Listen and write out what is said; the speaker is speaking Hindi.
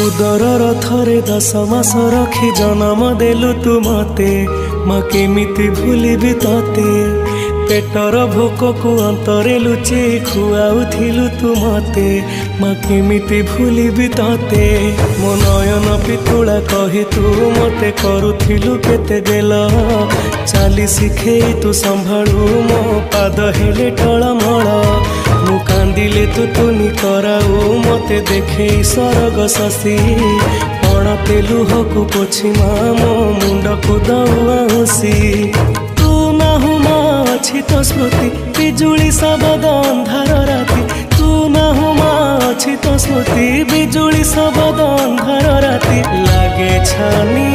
उदर थरे 10 मास रखी जन्म देलु तू मते माँ केमिति भूलिबि तते पेटर भोक को अंतरे लुचे खुआउथिलु तू मते माँ केमिति भूलिबि तते मो नयन पितुला कही तू मते करुथिलु केते गेल चाली शिखे तू संभाळु मो पाद हेले टळमळ मु कांदिले तू तुनी कराऊ मते देखे सरग शशि पण तेलुह को पोछि मो मुंड को दउसी तू नाहु मा अछि तो स्मृति बिजुली सबद अंधार राति तू नाहु मा अछि तो स्मृति बिजुली सबद अंधार राति लागे छानी